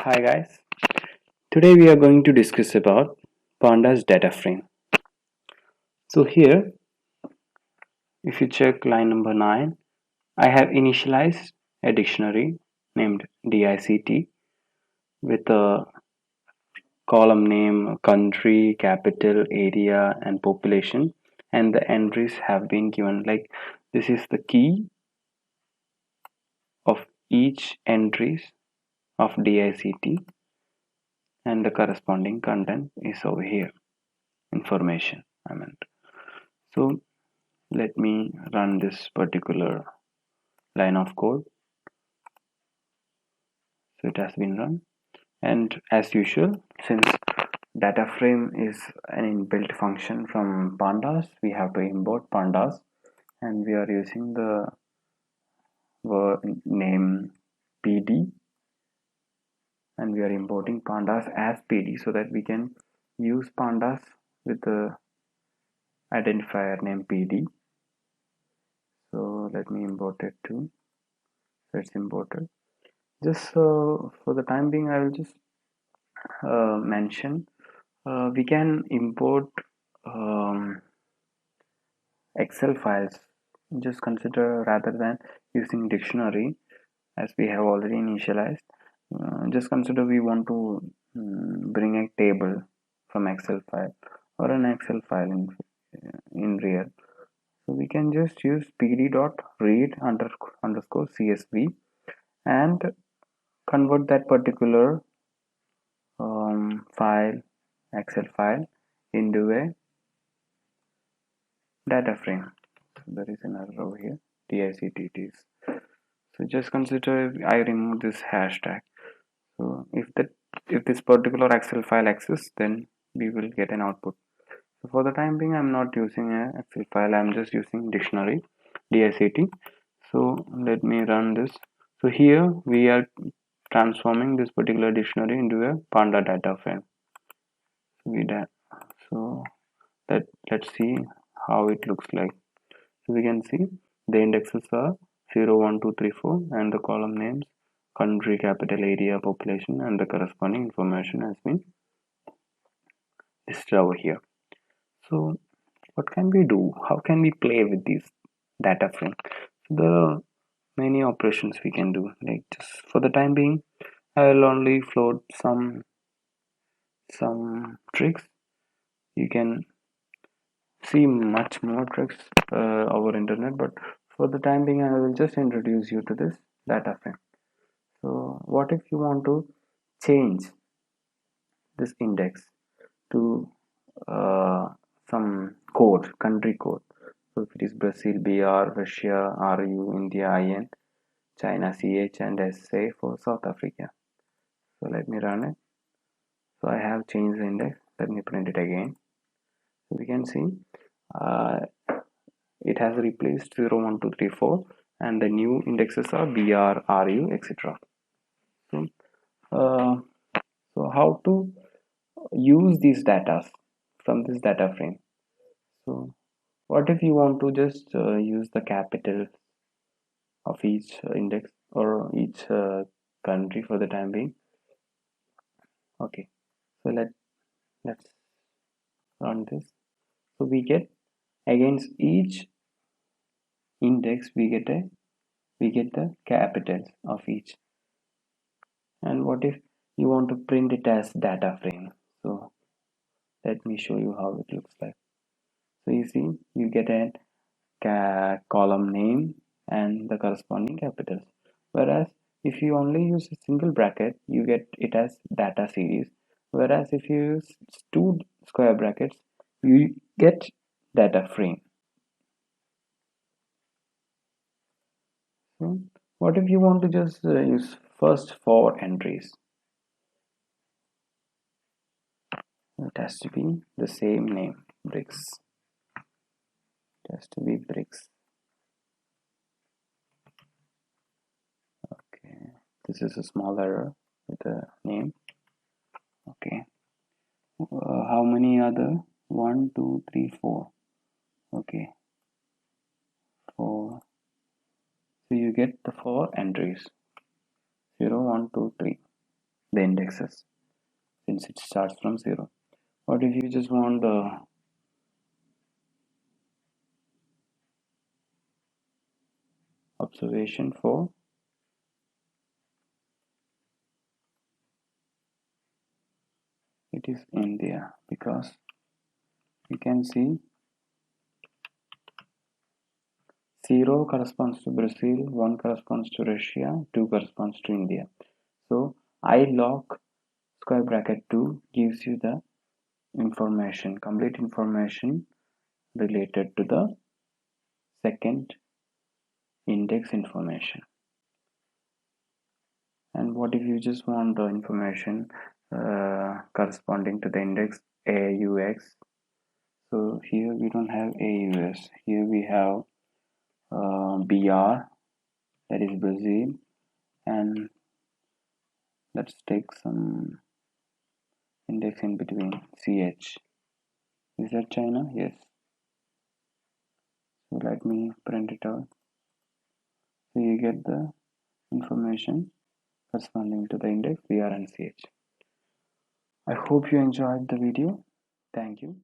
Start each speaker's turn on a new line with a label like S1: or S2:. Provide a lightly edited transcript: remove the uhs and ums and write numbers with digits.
S1: Hi guys. Today we are going to discuss about Pandas data frame. So here, if you check line number 9, I have initialized a dictionary named DICT with a column name, country, capital, area, and population, and the entries have been given like this is the key of each entries of DICT, and the corresponding content is over here. Information, I meant. So let me run this particular line of code. So it has been run, and as usual, since data frame is an inbuilt function from pandas, we have to import pandas, and we are using the word name pd, and we are importing pandas as pd so that we can use pandas with the identifier name pd. So let me import it too. So it's imported. Just for the time being, I will just mention we can import um, Excel files. Just consider rather than using dictionary as we have already initialized. Just consider we want to bring a table from Excel file or an Excel file in real. So we can just use pd.read underscore csv and convert that particular file, Excel file, into a data frame. So there is an error over here, DICTTs. So just consider I remove this hashtag. So if this particular Excel file exists, then we will get an output. So for the time being, I'm not using an Excel file. I'm just using dictionary DICT. So let me run this. So here we are transforming this particular dictionary into a Panda data frame. So that let's see how it looks like. So we can see the indexes are 0, 1, 2, 3, 4, and the column names, country, capital, area, population, and the corresponding information has been listed over here. So what can we do? How can we play with these data frame? So there are many operations we can do. Like just for the time being, I will only float some tricks. You can see much more tricks over internet, but for the time being, I will just introduce you to this data frame. So what if you want to change this index to uh, some code, country code? So if it is Brazil, BR, Russia, RU, India, IN, China, CH, and SA for South Africa. So let me run it. So I have changed the index. Let me print it again. So we can see uh, it has replaced 0, 1, 2, 3, 4, and the new indexes are BR, RU, etc. So, uh, so how to use these data from this data frame? So what if you want to just use the capital of each index or each country for the time being? Okay, so let's run this. So we get against each index we get the capitals of each. And what if you want to print it as data frame? So let me show you how it looks like. So you see you get a column name and the corresponding capitals, whereas if you only use a single bracket you get it as data series, whereas if you use two square brackets you get data frame. So what if you want to just use first four entries? It has to be the same name, bricks. It has to be bricks. Okay, this is a small error with the name. Okay, how many other? 1, 2, 3, 4. Okay, 4. So you get the four entries 0, 1, 2, 3. the indexes, since it starts from 0. What if you just want the observation for it is India, because you can see 0 corresponds to Brazil, 1 corresponds to Russia, 2 corresponds to India. So I log square bracket 2 gives you the information, complete information related to the second index information. And what if you just want the information corresponding to the index AUX? So here we don't have AUS, here we have BR, that is Brazil, and let's take some index in between, CH. Is that China? Yes. So let me print it out. So you get the information corresponding to the index BR and CH. I hope you enjoyed the video. Thank you.